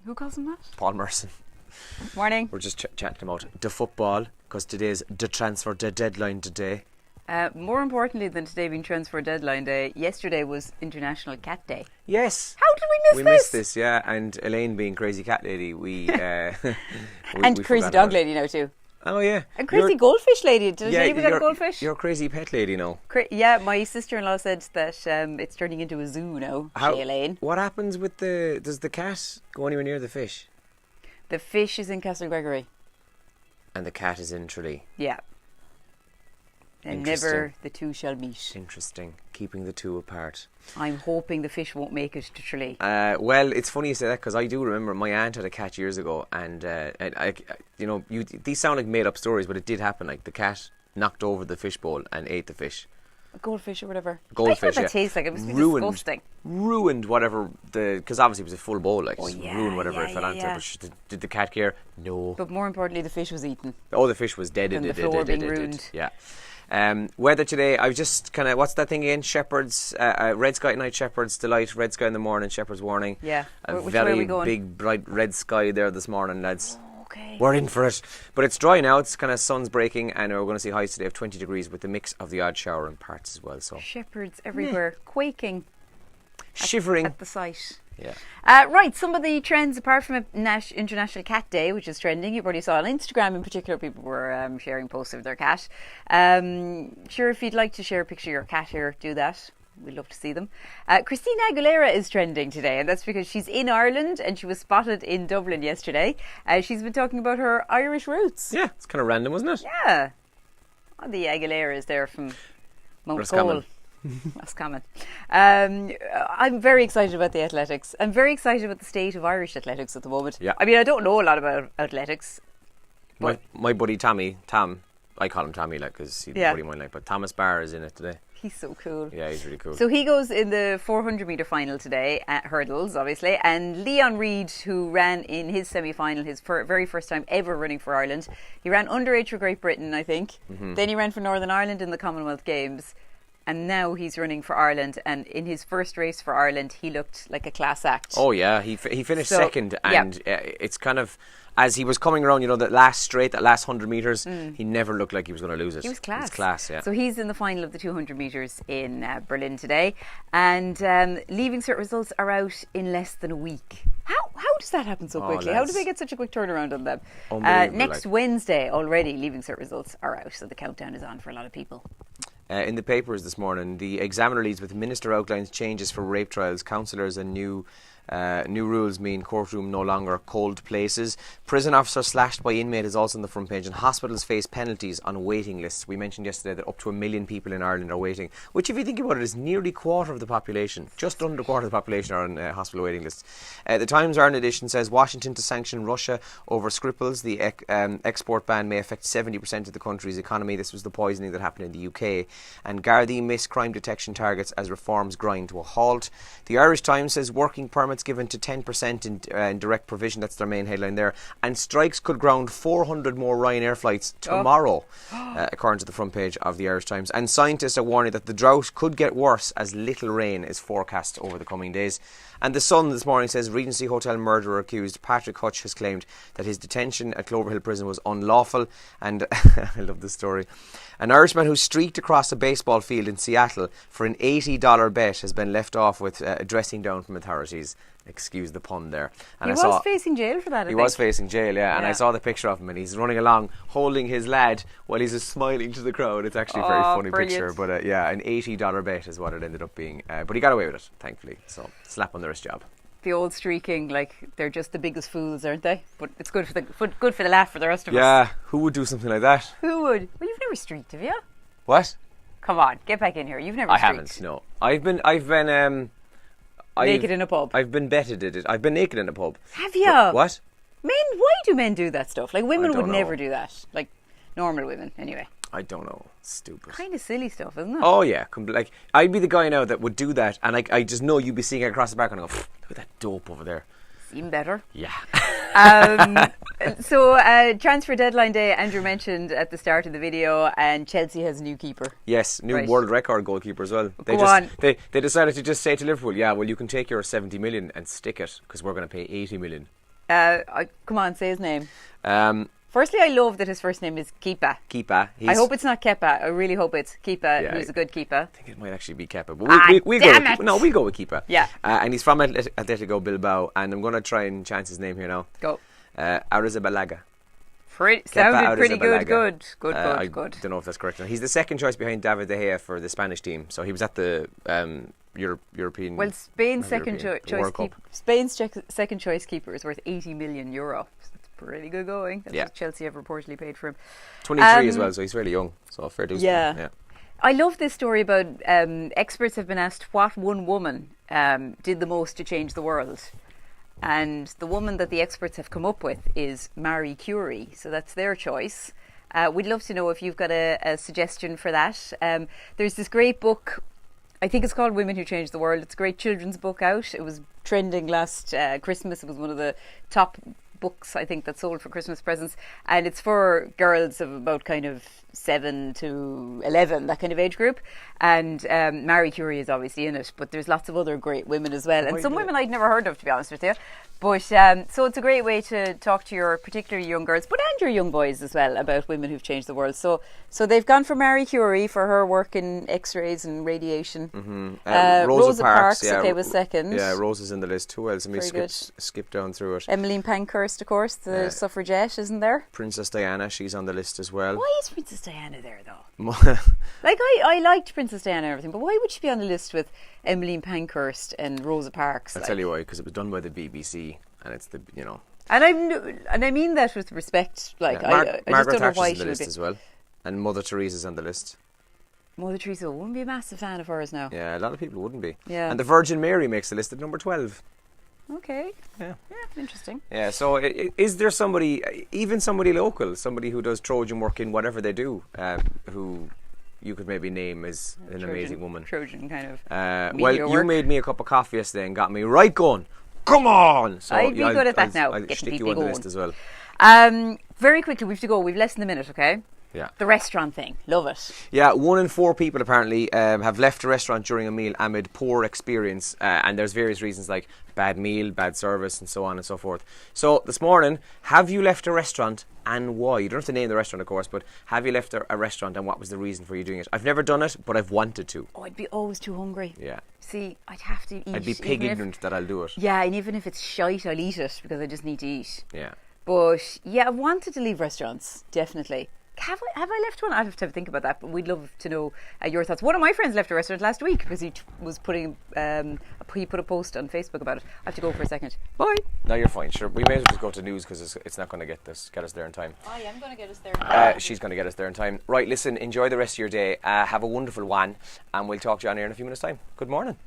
Who calls him that? Paul Merson. Morning. We're just chatting about the football because today's the transfer deadline today. More importantly than today being transfer deadline day, yesterday was International Cat Day. Yes. How did we miss this? We missed this, yeah. And Elaine being crazy cat lady, we and crazy dog lady now too. Oh yeah. And crazy goldfish lady. Did you even get a goldfish? You're a crazy pet lady now. Yeah, my sister-in-law said that it's turning into a zoo now. Elaine. What happens with does the cat go anywhere near the fish? The fish is in Castle Gregory. And the cat is in Tralee. Yeah. And never the two shall meet. Interesting. Keeping the two apart. I'm hoping the fish won't make it to Tralee. Well, it's funny you say that because I do remember my aunt had a cat years ago, and these sound like made-up stories, but it did happen. Like the cat knocked over the fish bowl and ate the fish. A goldfish or whatever. Goldfish. I thought that tastes like it. Must be disgusting. Ruined whatever because obviously it was a full bowl. Like ruined whatever it fell onto. But did the cat care? No. But more importantly, the fish was eaten. Oh, the fish was dead. And the floor being ruined. Yeah. Weather today, I've just kind of, what's that thing again? Shepherds, red sky at night, Shepherds delight, red sky in the morning, Shepherds warning. Yeah. Which way are we going? Big, bright red sky there this morning, lads. Oh, okay. We're in for it. But it's dry now, it's kind of sun's breaking, and we're going to see highs today of 20 degrees with the mix of the odd shower in parts as well. So Shepherds everywhere, quaking. Shivering. At the site. Yeah. Right, some of the trends apart from International Cat Day, which is trending, you've already saw on Instagram in particular, people were sharing posts of their cat. Sure, if you'd like to share a picture of your cat here, do that. We'd love to see them. Christina Aguilera is trending today, and that's because she's in Ireland and she was spotted in Dublin yesterday. She's been talking about her Irish roots. Yeah, it's kind of random, wasn't it? Yeah. Oh, the Aguilera is there from Mount Cole. That's common. I'm very excited about the athletics. I'm very excited about the state of Irish athletics at the moment. Yeah. I mean, I don't know a lot about athletics. My buddy Tom, I call him Tommy, like, because he's a buddy of mine, like, but Thomas Barr is in it today. He's so cool. Yeah, he's really cool. So he goes in the 400 metre final today at hurdles, obviously. And Leon Reid, who ran in his semi-final, his very first time ever running for Ireland, he ran underage for Great Britain, I think. Mm-hmm. Then he ran for Northern Ireland in the Commonwealth Games. And now he's running for Ireland, and in his first race for Ireland, he looked like a class act. Oh yeah, he finished second, and it's kind of, as he was coming around, that last 100 metres, he never looked like he was going to lose it. He was class. He was class, yeah. So he's in the final of the 200 metres in Berlin today, and leaving cert results are out in less than a week. How does that happen so quickly? How do they get such a quick turnaround on them? Next Wednesday already, leaving cert results are out, so the countdown is on for a lot of people. In the papers this morning, the Examiner leads with Minister outlines changes for rape trials, counsellors and new rules mean courtroom no longer cold places. Prison officer slashed by inmate is also on the front page, and hospitals face penalties on waiting lists. We mentioned yesterday that up to 1 million people in Ireland are waiting, which if you think about it is nearly a quarter of the population. Just under a quarter of the population are on hospital waiting lists. The Times Ireland edition says Washington to sanction Russia over Skripals. The export ban may affect 70% of the country's economy. This was the poisoning that happened in the UK. And Gardaí miss crime detection targets as reforms grind to a halt. The Irish Times says working permits given to 10% in direct provision. That's their main headline there. And strikes could ground 400 more Ryanair flights tomorrow, according to the front page of the Irish Times. And scientists are warning that the drought could get worse as little rain is forecast over the coming days. And the Sun this morning says Regency Hotel murderer accused Patrick Hutch has claimed that his detention at Cloverhill Prison was unlawful. And I love this story. An Irishman who streaked across a baseball field in Seattle for an $80 bet has been left off with a dressing down from authorities. Excuse the pun there. And he was facing jail for that, I think. He was facing jail, yeah. And I saw the picture of him, and he's running along holding his lad while he's just smiling to the crowd. It's actually a very funny picture. But an $80 bet is what it ended up being. But he got away with it, thankfully. So slap on the wrist job. The old streaking, like, they're just the biggest fools, aren't they? But it's good for the laugh for the rest of us. Yeah, who would do something like that? Who would? Well, you've never streaked, have you? What? Come on, get back in here. You've never streaked. I haven't, no. I've been naked in a pub. I've been betted at it. I've been naked in a pub. Have you? What? Men, why do men do that stuff? Like, women would never know. do that. Like, normal women, anyway. I don't know. Stupid. Kind of silly stuff, isn't it? Oh, yeah. Like, I'd be the guy now that would do that, and I just know you'd be seeing it across the back and I go, look at that dope over there. Even better. Yeah. So, transfer deadline day, Andrew mentioned at the start of the video, and Chelsea has a new keeper. Yes, new world record goalkeeper as well. They decided to just say to Liverpool, yeah, well, you can take your 70 million and stick it, because we're going to pay 80 million. Come on, say his name. Um, Firstly, I love that his first name is Kepa. Kepa. I hope it's not Kepa. I really hope it's Kepa, who's a good Kepa. I think it might actually be Kepa. But we'll go with Kepa. Yeah. And he's from Atletico Bilbao. And I'm going to try and chance his name here now. Go. Arrizabalaga. Sounded pretty good. Good. I don't know if that's correct. He's the second choice behind David De Gea for the Spanish team. So he was at the European. Well, Spain's second choice keeper is worth €80 million. So that's pretty good going. That's what Chelsea have reportedly paid for him. 23 as well, so he's really young. So fair dues. Yeah. I love this story about experts have been asked what one woman did the most to change the world. And the woman that the experts have come up with is Marie Curie. So that's their choice. We'd love to know if you've got a suggestion for that. There's this great book, I think it's called Women Who Changed the World. It's a great children's book out. It was trending last Christmas. It was one of the top books, I think, that sold for Christmas presents. And it's for girls of about kind of 7 to 11, that kind of age group. And Marie Curie is obviously in it, but there's lots of other great women as well. And some women I'd never heard of, to be honest with you. But so it's a great way to talk to your particularly young girls, but and your young boys as well, about women who've changed the world. So they've gone for Marie Curie for her work in X-rays and radiation. Mm-hmm. Rosa Parks, was second. Yeah, Rosa's in the list. Who else? Let me skip down through it. Emmeline Pankhurst, of course, the suffragette, isn't there? Princess Diana, she's on the list as well. Why is Princess Diana there, though? Like, I liked Princess Diana and everything, but why would she be on the list with Emmeline Pankhurst and Rosa Parks? I'll tell you why, because it was done by the BBC, and it's And I mean that with respect. Like, I just don't know why she would be on the list as well, and Mother Teresa's on the list. Mother Teresa wouldn't be a massive fan of hers now. Yeah, a lot of people wouldn't be. Yeah. And the Virgin Mary makes the list at number 12. Okay. Yeah, interesting. Yeah, so is there somebody, even somebody local, somebody who does Trojan work in whatever they do, who you could maybe name as an amazing woman? Trojan kind of well, you made me a cup of coffee yesterday and got me right going. Come on! So I'd be good at that now. I'll stick you on the list as well. Very quickly, we have to go. We've less than a minute, okay? Yeah. The restaurant thing. Love it. Yeah, 1 in 4 people apparently have left a restaurant during a meal amid poor experience. And there's various reasons like bad meal, bad service, and so on and so forth. So this morning, have you left a restaurant and why? You don't have to name the restaurant, of course, but have you left a restaurant and what was the reason for you doing it? I've never done it, but I've wanted to. Oh, I'd be always too hungry. Yeah. See, I'd have to eat. I'd be pig ignorant that I'll do it. Yeah, and even if it's shite, I'll eat it because I just need to eat. Yeah. But yeah, I've wanted to leave restaurants, definitely. Have I left one? I'd have to think about that, but we'd love to know your thoughts. One of my friends left a restaurant last week because he was putting he put a post on Facebook about it. I have to go for a second. Bye. No, you're fine. Sure, we may as well just go to news because it's not going to get us there in time. I am going to get us there in time. She's going to get us there in time. Right, listen, enjoy the rest of your day. Have a wonderful one, and we'll talk to you on air in a few minutes' time. Good morning.